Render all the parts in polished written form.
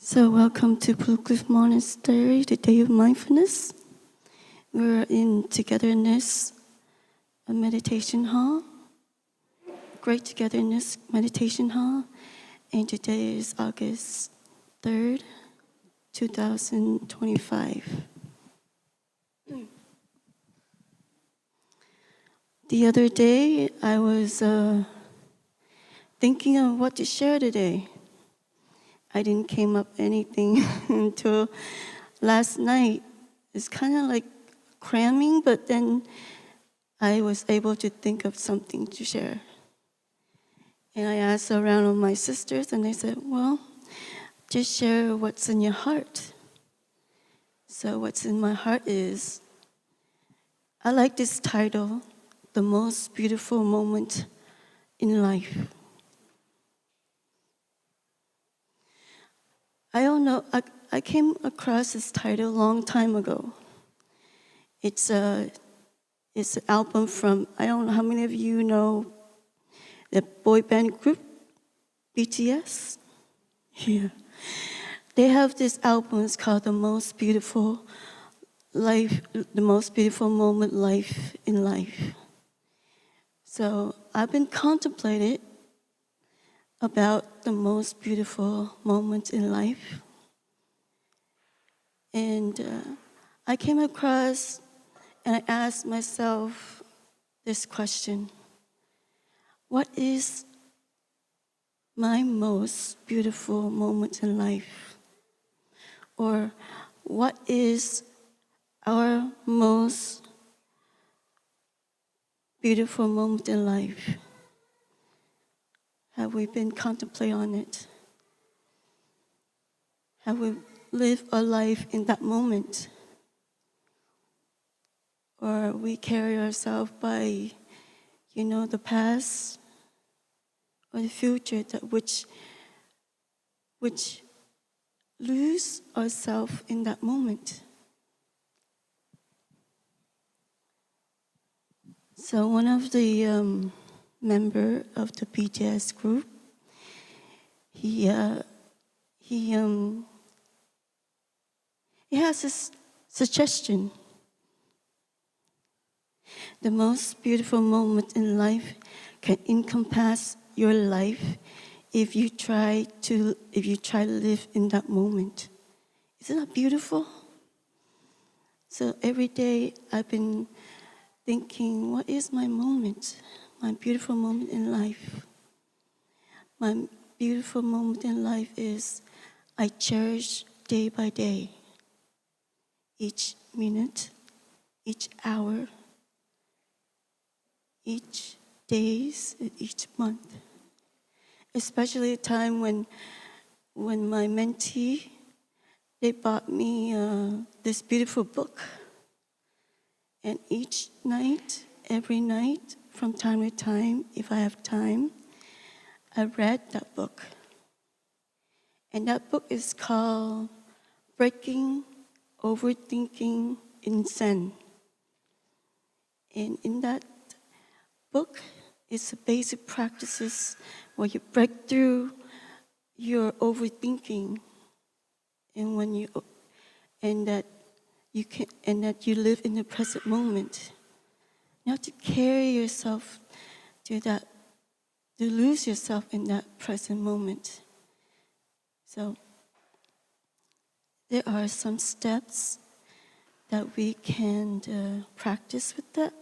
So welcome to Blue Cliff Monastery, the Day of Mindfulness. We're in Togetherness, a meditation hall, Great Togetherness Meditation Hall, and today is August 3rd, 2025. The other day, I was thinking of what to share today. I didn't came up anything until last night. It's kind of like cramming, but then I was able to think of something to share. And I asked around of my sisters, and they said, well, just share what's in your heart. So what's in my heart is, I like this title, The Most Beautiful Moment in Life. I don't know, I came across this title a long time ago. It's an album from, I don't know how many of you know the boy band group, BTS? Yeah. They have this album, it's called The Most Beautiful Life, The Most Beautiful Moment Life in Life. So I've been contemplating about the most beautiful moments in life. And I came across and I asked myself this question: what is my most beautiful moment in life? Or what is our most beautiful moment in life? Have we been contemplating on it? Have we lived our life in that moment? Or we carry ourselves by, the past or the future that which lose ourselves in that moment. So one of the member of the BTS group, he has this suggestion. The most beautiful moment in life can encompass your life if you try to live in that moment. Isn't that beautiful? So every day I've been thinking, what is my moment? My beautiful moment in life. My beautiful moment in life is I cherish day by day, each minute, each hour, each days, each month. Especially a time when my mentee, they bought me this beautiful book. And each night, every night, from time to time, if I have time, I read that book. And that book is called Breaking Overthinking in Zen. And in that book, it's the basic practices where you break through your overthinking, and that you live in the present moment. You have to carry yourself to lose yourself in that present moment. So there are some steps that we can practice with that.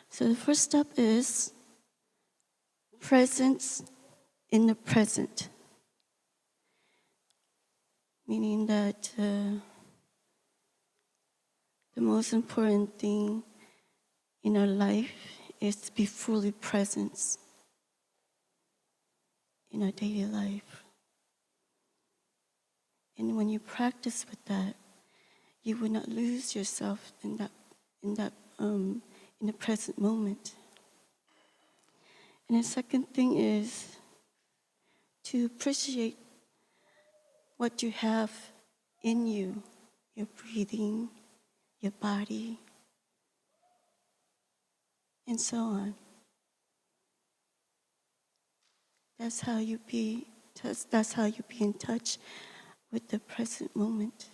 So the first step is presence in the present. Meaning that the most important thing in our life is to be fully present in our daily life. And when you practice with that, you will not lose yourself in the present moment. And the second thing is to appreciate what you have in you, your breathing, your body, and so on. That's how you be. That's how you be in touch with the present moment.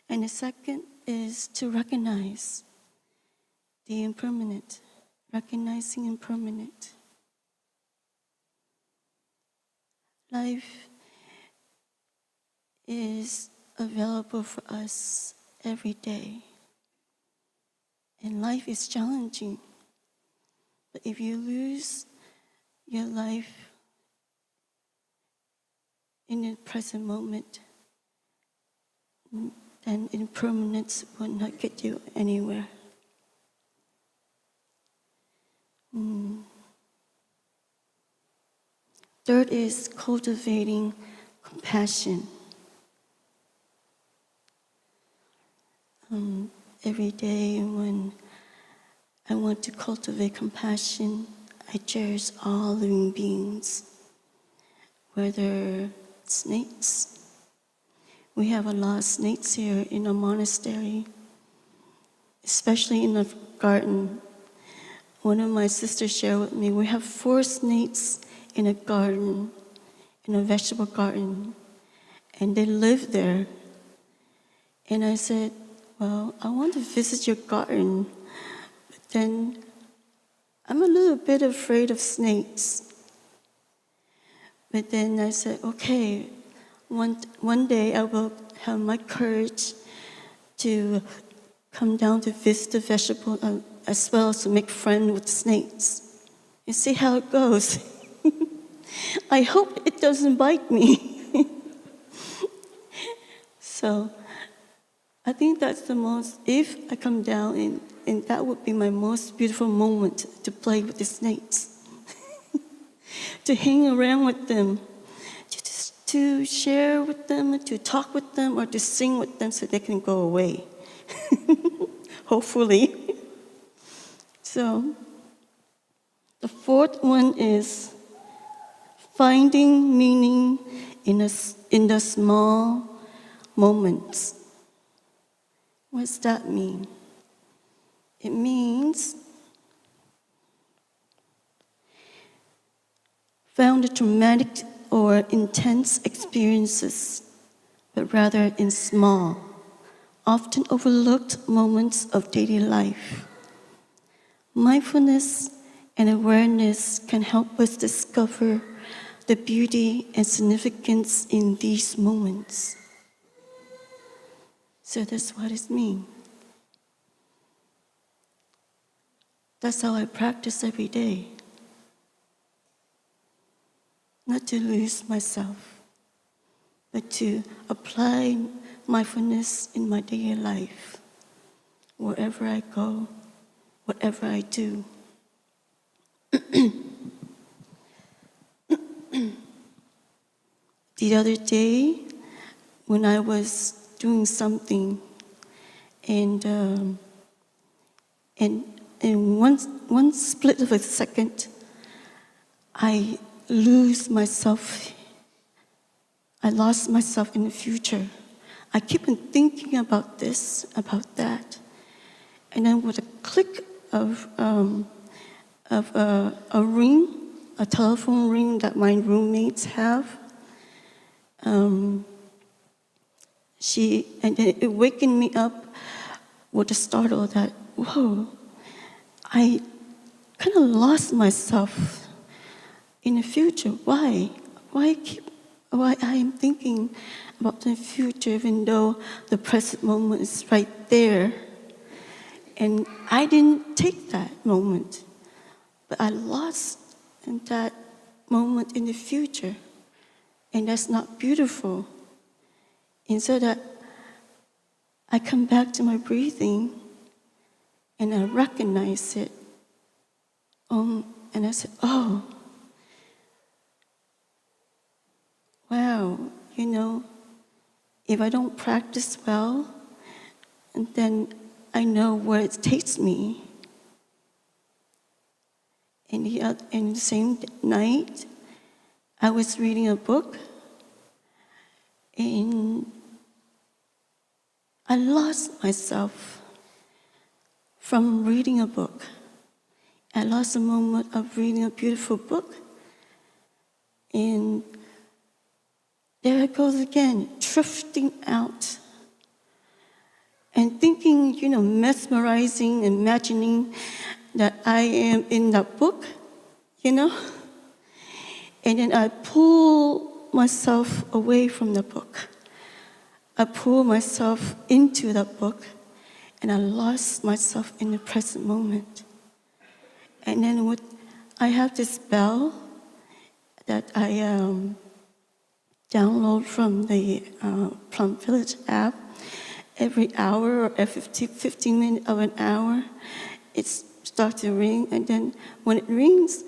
And the second is to recognize the impermanent, recognizing impermanent. Life is available for us every day. And life is challenging. But if you lose your life in the present moment, then impermanence will not get you anywhere. Third is cultivating compassion. Every day when I want to cultivate compassion, I cherish all living beings, whether snakes. We have a lot of snakes here in our monastery, especially in the garden. One of my sisters shared with me, we have 4 snakes in a garden, in a vegetable garden, and they live there. And I said, well, I want to visit your garden, but then I'm a little bit afraid of snakes. But then I said, okay, one day I will have my courage to come down to visit the vegetable as well as to make friends with snakes and see how it goes. I hope it doesn't bite me. So I think that's the most, if I come down, and that would be my most beautiful moment to play with the snakes. To hang around with them, to share with them, to talk with them, or to sing with them so they can go away. Hopefully. So the fourth one is finding meaning in the small moments. What does that mean? It means found the traumatic or intense experiences, but rather in small, often overlooked moments of daily life. Mindfulness and awareness can help us discover the beauty and significance in these moments. So that's what it means. That's how I practice every day. Not to lose myself, but to apply mindfulness in my daily life, wherever I go, whatever I do. The other day, when I was doing something, and in one split of a second, I lost myself in the future. I keep on thinking about this, about that, and then with a click of a ring, a telephone ring that my roommates have, it wakened me up with a startle that, whoa, I kind of lost myself in the future. Why? Why I am thinking about the future even though the present moment is right there? And I didn't take that moment, but I lost in that moment in the future. And that's not beautiful. And so that I come back to my breathing and I recognize it. And I said, oh, wow, if I don't practice well, then I know where it takes me. And the same night, I was reading a book, and I lost myself from reading a book. I lost a moment of reading a beautiful book, and there it goes again, drifting out and thinking, mesmerizing, imagining that I am in that book, And then I pull myself away from the book. I pull myself into that book, and I lost myself in the present moment. And then I have this bell that I download from the Plum Village app. Every hour or every 15 minutes of an hour, it starts to ring, and then when it rings,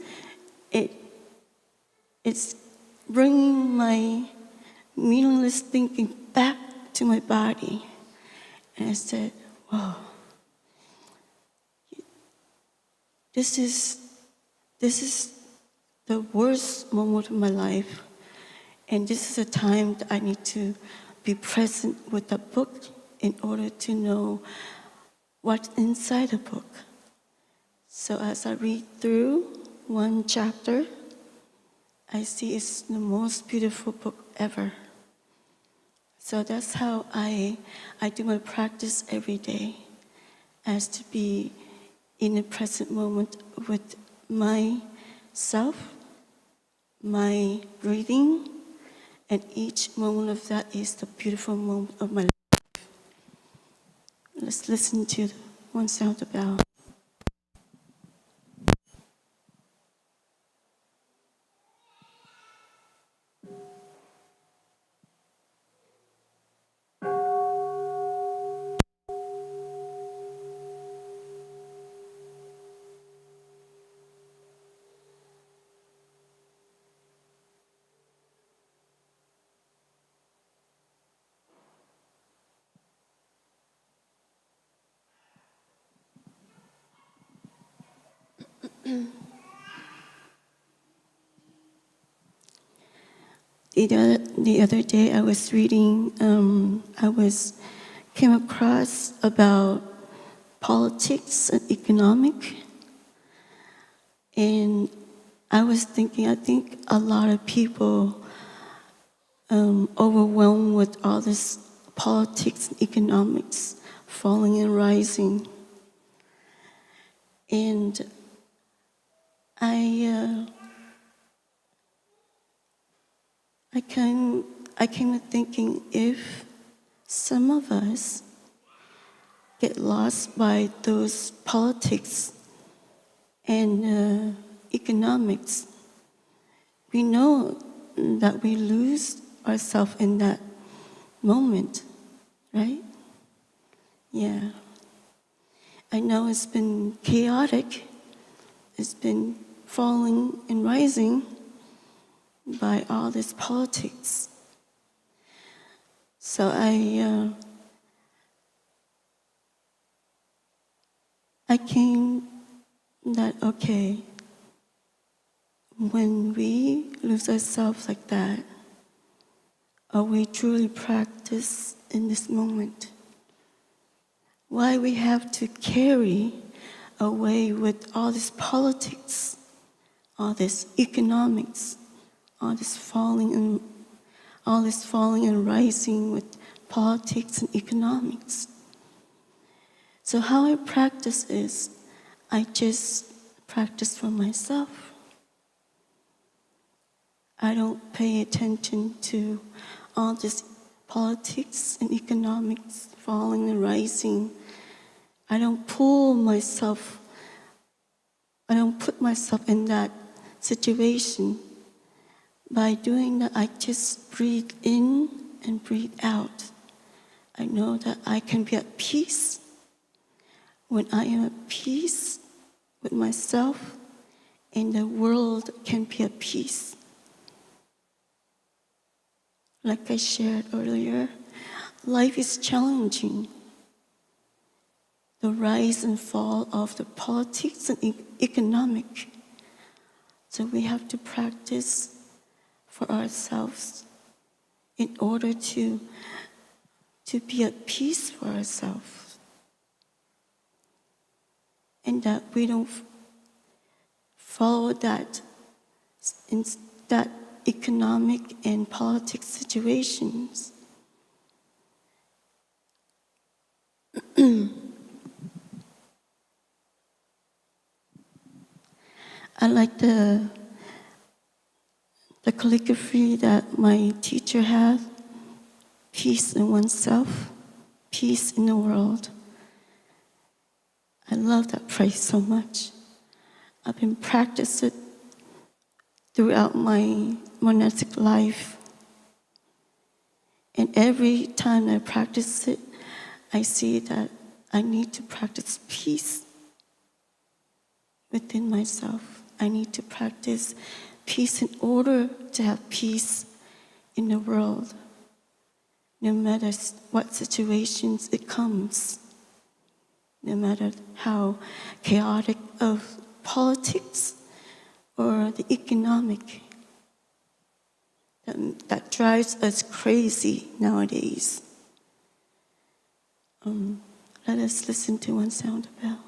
it's bringing my meaningless thinking back to my body. And I said, whoa, this is the worst moment of my life. And this is a time that I need to be present with the book in order to know what's inside the book. So as I read through one chapter, I see it's the most beautiful book ever. So that's how I do my practice every day, as to be in the present moment with myself, my breathing, and each moment of that is the beautiful moment of my life. Let's listen to one sound of bell. The other day I was reading, came across about politics and economic, and I was thinking, I think a lot of people overwhelmed with all this politics and economics, falling and rising. And I came to thinking, if some of us get lost by those politics and economics, we know that we lose ourselves in that moment, right? Yeah. I know it's been chaotic, it's been falling and rising by all this politics. So I came that, okay, when we lose ourselves like that, are we truly practice in this moment? Why we have to carry away with all this politics, all this economics, all this falling and rising with politics and economics. So how I practice is, I just practice for myself. I don't pay attention to all this politics and economics falling and rising. I don't put myself in that situation. By doing that, I just breathe in and breathe out. I know that I can be at peace. When I am at peace with myself, and the world can be at peace. Like I shared earlier, life is challenging. The rise and fall of the politics and economic. So we have to practice for ourselves in order to be at peace for ourselves. And that we don't follow that in that economic and politics situations. I like the calligraphy that my teacher had, peace in oneself, peace in the world. I love that phrase so much. I've been practicing it throughout my monastic life. And every time I practice it, I see that I need to practice peace within myself. I need to practice peace in order to have peace in the world, no matter what situations it comes, no matter how chaotic of politics or the economic that drives us crazy nowadays. Let us listen to one sound bell.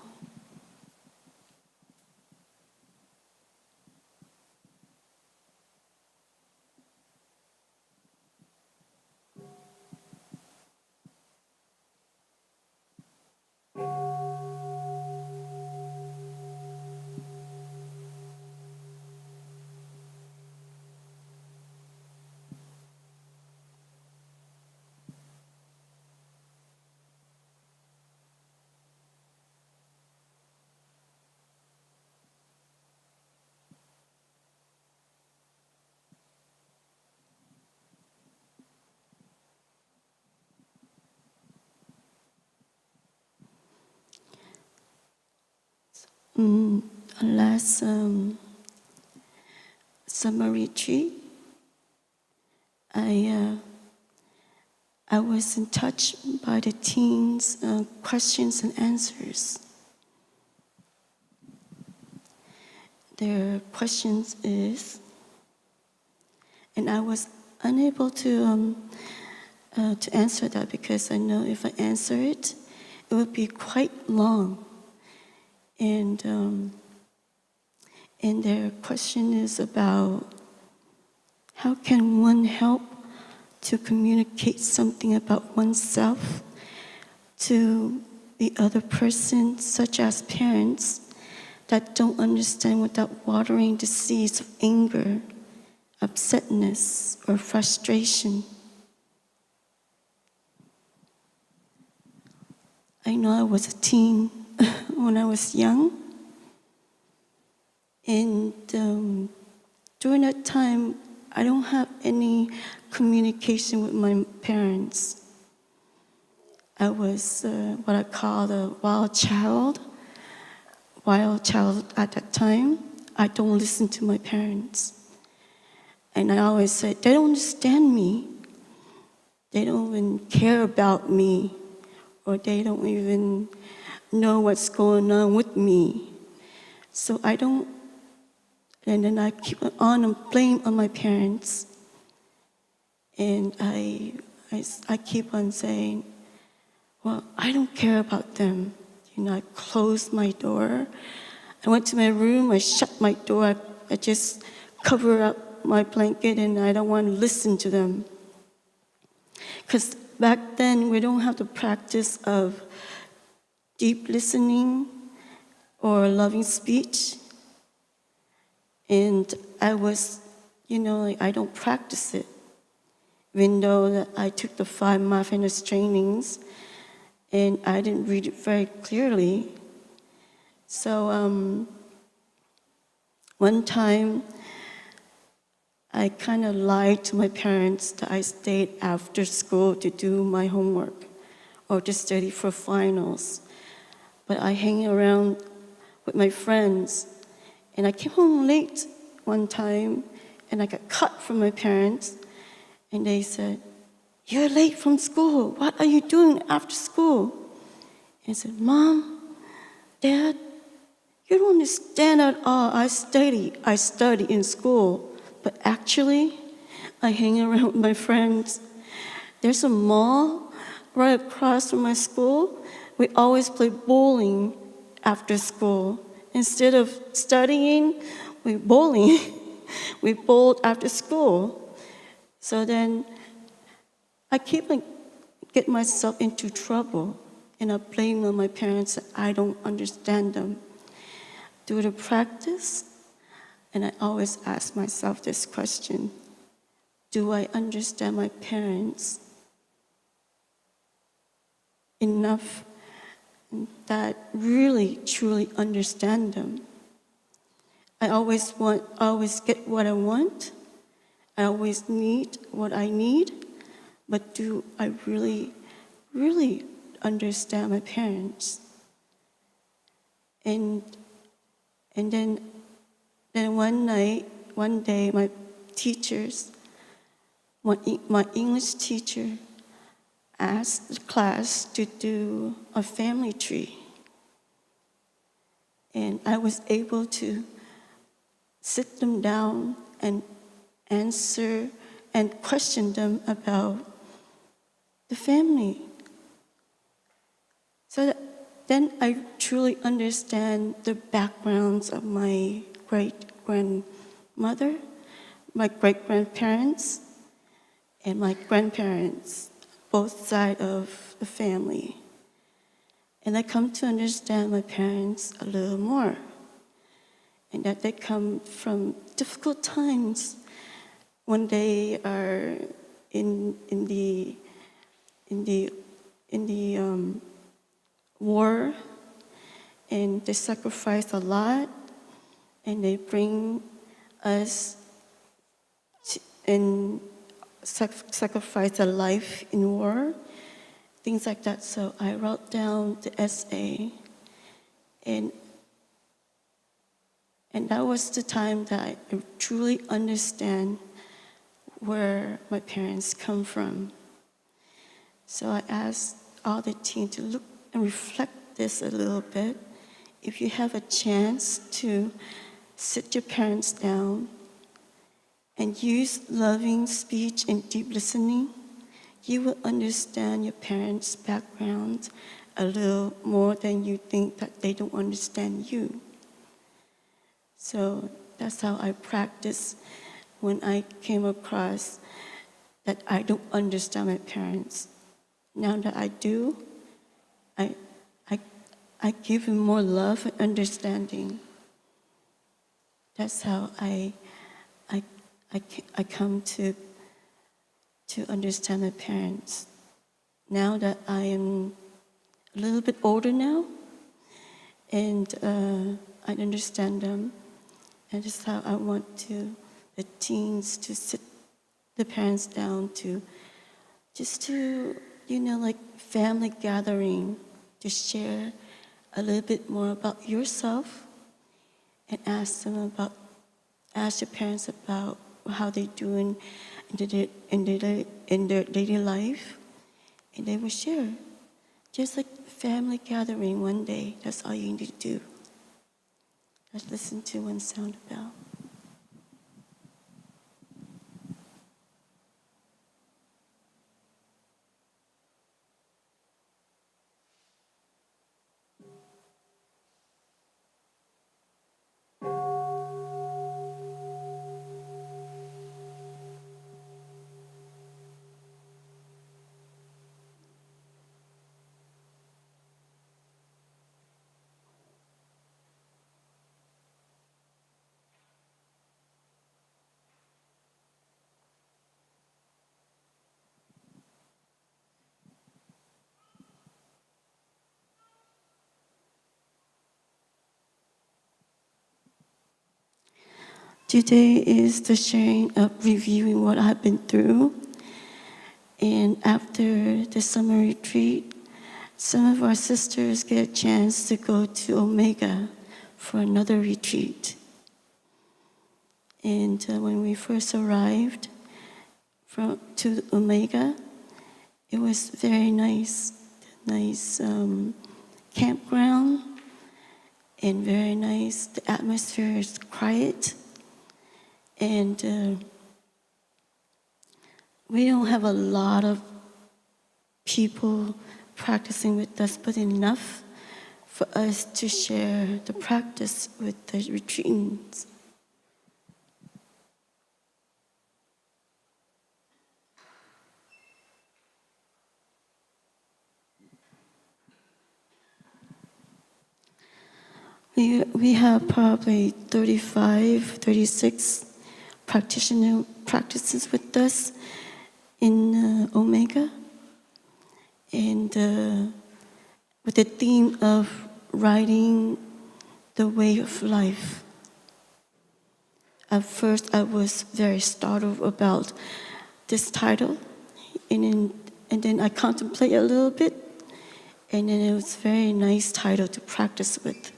Last summer retreat, I was in touch by the teens' questions and answers. Their questions is, and I was unable to answer that because I know if I answer it, it would be quite long. And their question is about how can one help to communicate something about oneself to the other person, such as parents, that don't understand without watering the seeds of anger, upsetness, or frustration. I know I was a teen when I was young, and during that time, I don't have any communication with my parents. I was what I call a wild child at that time. I don't listen to my parents. And I always said, they don't understand me. They don't even care about me, or they don't even know what's going on with me. So I don't, and then I keep on and blame on my parents. And I keep on saying, well, I don't care about them. You know, I closed my door. I went to my room, I shut my door, I just cover up my blanket, and I don't want to listen to them. Because back then, we don't have the practice of deep listening or loving speech. And I was, I don't practice it. Even though that I took the 5 mindfulness trainings, and I didn't read it very clearly. So one time, I kind of lied to my parents that I stayed after school to do my homework or to study for finals. But I hang around with my friends, and I came home late one time, and I got cut from my parents, and they said, "You're late from school. What are you doing after school?" And I said, "Mom, Dad, you don't understand at all. I study in school. But actually, I hang around with my friends. There's a mall right across from my school. We always play bowling after school. Instead of studying we bowling. We bowled after school. So then I keep get myself into trouble, and I blame on my parents that I don't understand them. Through the practice, and I always ask myself this question: do I understand my parents enough that really, truly understand them? I always get what I want. I always need what I need. But do I really, really understand my parents? And then one day, my teachers, my English teacher asked the class to do a family tree. And I was able to sit them down and answer and question them about the family. So then I truly understand the backgrounds of my great-grandmother, my great-grandparents, and my grandparents, both sides of the family. And I come to understand my parents a little more, and that they come from difficult times when they are in the war, and they sacrifice a lot, and they bring us and sacrifice their life in war, things like that. So I wrote down the essay, and that was the time that I truly understand where my parents come from. So I asked all the teens to look and reflect this a little bit. If you have a chance to sit your parents down and use loving speech and deep listening, you will understand your parents' background a little more than you think that they don't understand you. So that's how I practice when I came across that I don't understand my parents. Now that I do, I give them more love and understanding. That's how I come to understand my parents. Now that I am a little bit older now, and I understand them, and that's how I want the teens to sit the parents down to like family gathering, to share a little bit more about yourself, and ask your parents about how they're doing in their daily life, and they will share. Just like family gathering one day, that's all you need to do. Let's listen to one sound bell. Today is the sharing of reviewing what I've been through. And after the summer retreat, some of our sisters get a chance to go to Omega for another retreat. And when we first arrived to Omega, it was very nice campground, and very nice. The atmosphere is quiet. And we don't have a lot of people practicing with us, but enough for us to share the practice with the retreatants. We have probably 35, 36 practices with us in Omega, and with the theme of riding the wave of life. At first, I was very startled about this title, and then I contemplated a little bit, and then it was a very nice title to practice with.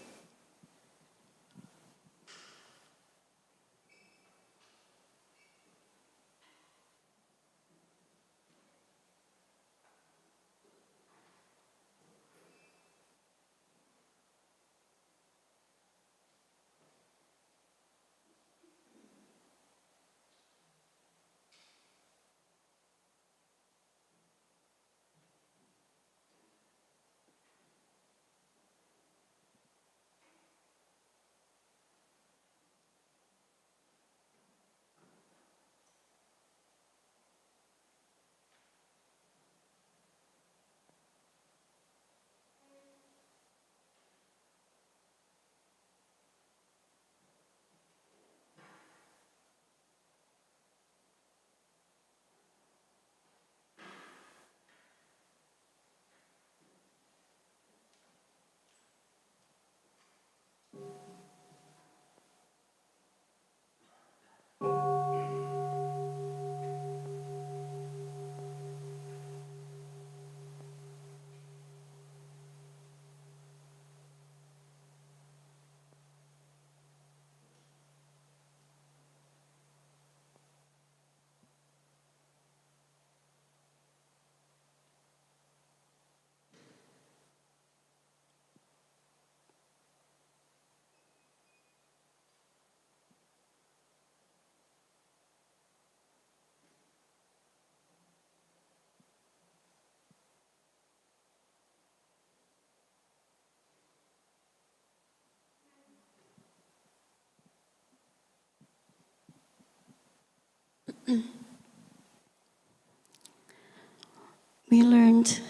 We learned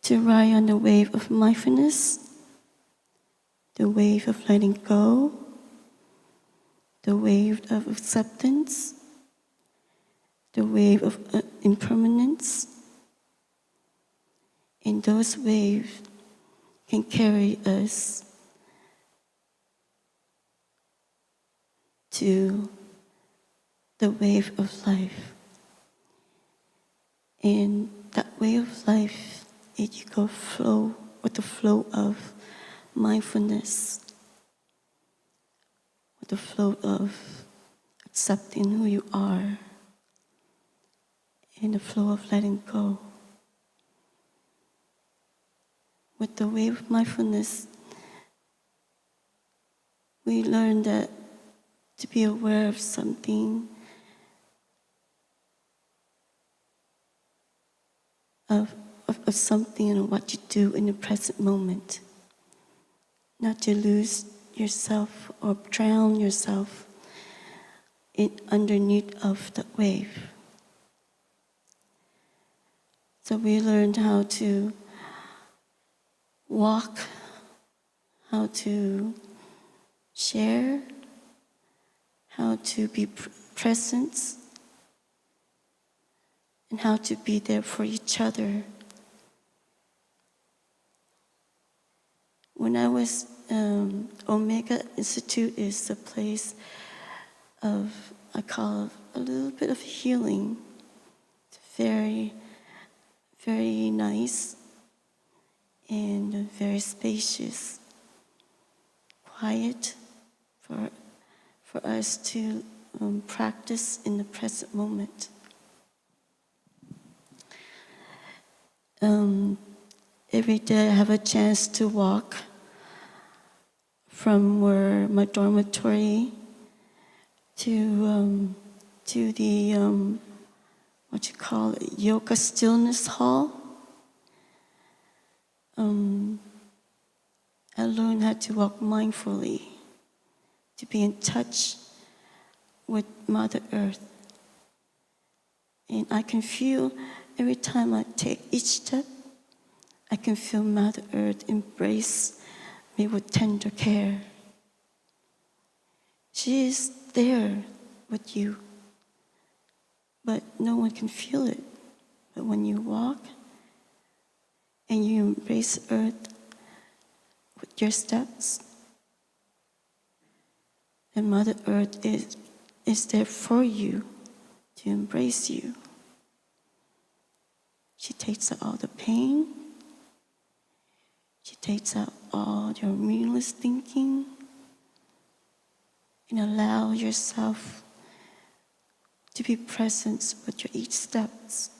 to ride on the wave of mindfulness, the wave of letting go, the wave of acceptance, the wave of impermanence. And those waves can carry us to the wave of life. And that wave of life, you go flow with the flow of mindfulness, with the flow of accepting who you are, and the flow of letting go. With the wave of mindfulness, we learn that to be aware of something, of something and what you do in the present moment. Not to lose yourself or drown yourself underneath of the wave. So we learned how to walk, how to share, how to be present, and how to be there for each other. When I was, Omega Institute is a place of, I call it a little bit of healing. It's very, very nice and very spacious, quiet for us to practice in the present moment. Every day I have a chance to walk from where my dormitory to the what you call it, yoga stillness hall. I learned how to walk mindfully, to be in touch with Mother Earth. And I can feel every time I take each step, I can feel Mother Earth embrace me with tender care. She is there with you, but no one can feel it. But when you walk and you embrace earth with your steps, and Mother Earth is there for you to embrace you. She takes out all the pain. She takes out all your meaningless thinking and allow yourself to be present with your each steps.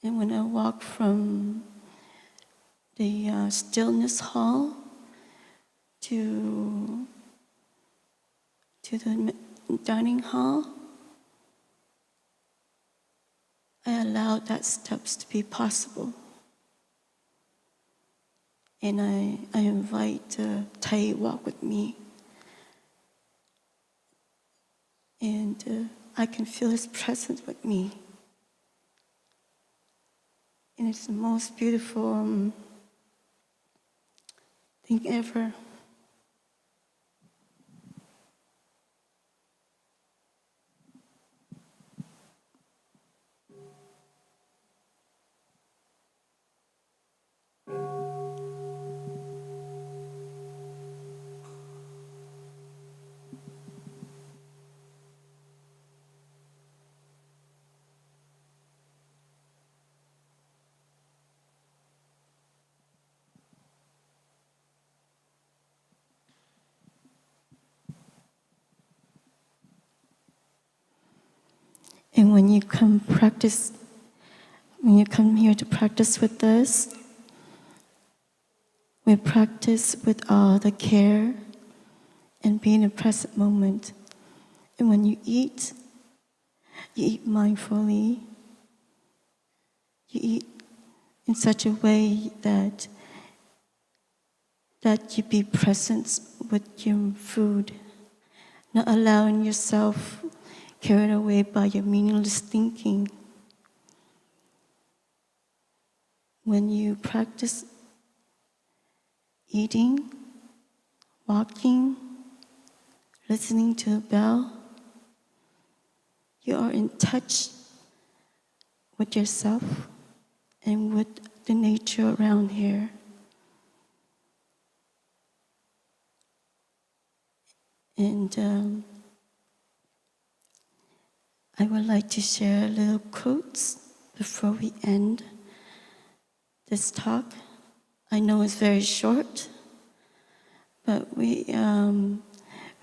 And when I walk from the stillness hall to the dining hall, I allowed that steps to be possible. And I invite Tai walk with me. And I can feel his presence with me. And it's the most beautiful thing ever. And when you come here to practice with us, we practice with all the care and be in the present moment. And when you eat mindfully. You eat in such a way that you be present with your food, not allowing yourself carried away by your meaningless thinking. When you practice eating, walking, listening to a bell, you are in touch with yourself and with the nature around here. And I would like to share a little quotes before we end this talk. I know it's very short, but we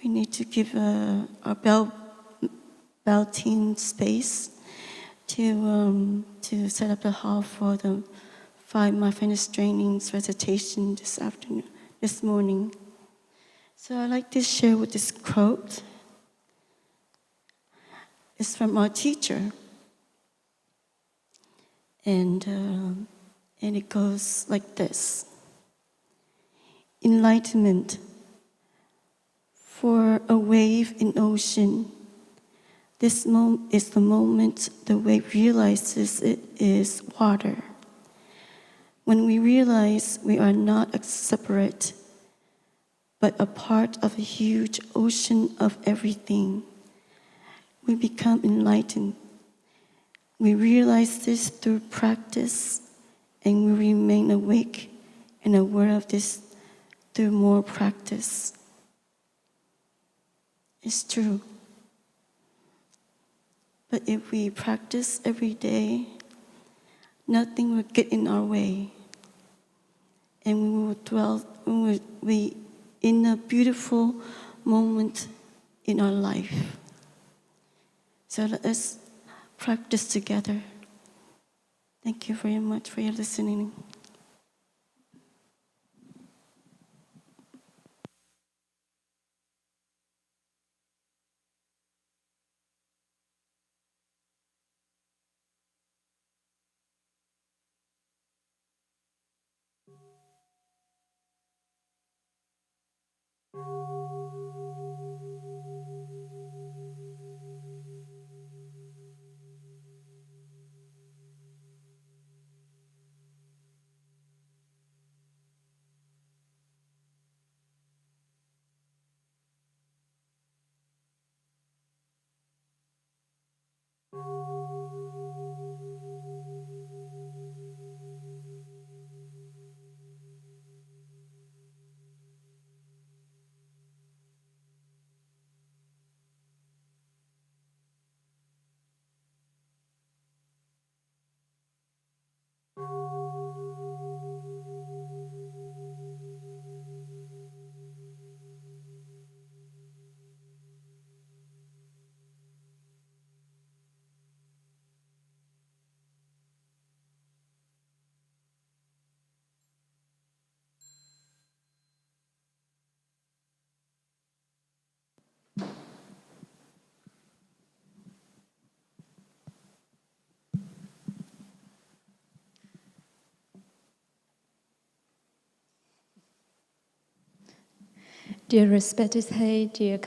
need to give our bell team space to set up the hall for the 5 mindfulness trainings recitation this morning. So I'd like to share with this quote. It's from our teacher, and it goes like this: enlightenment. For a wave in ocean, this is the moment the wave realizes it is water. When we realize we are not separate, but a part of a huge ocean of everything, we become enlightened. We realize this through practice, and we remain awake and aware of this through more practice. It's true. But if we practice every day, nothing will get in our way. And we will be in a beautiful moment in our life. So let us practice together. Thank you very much for your listening. Dear respected Thầy, dear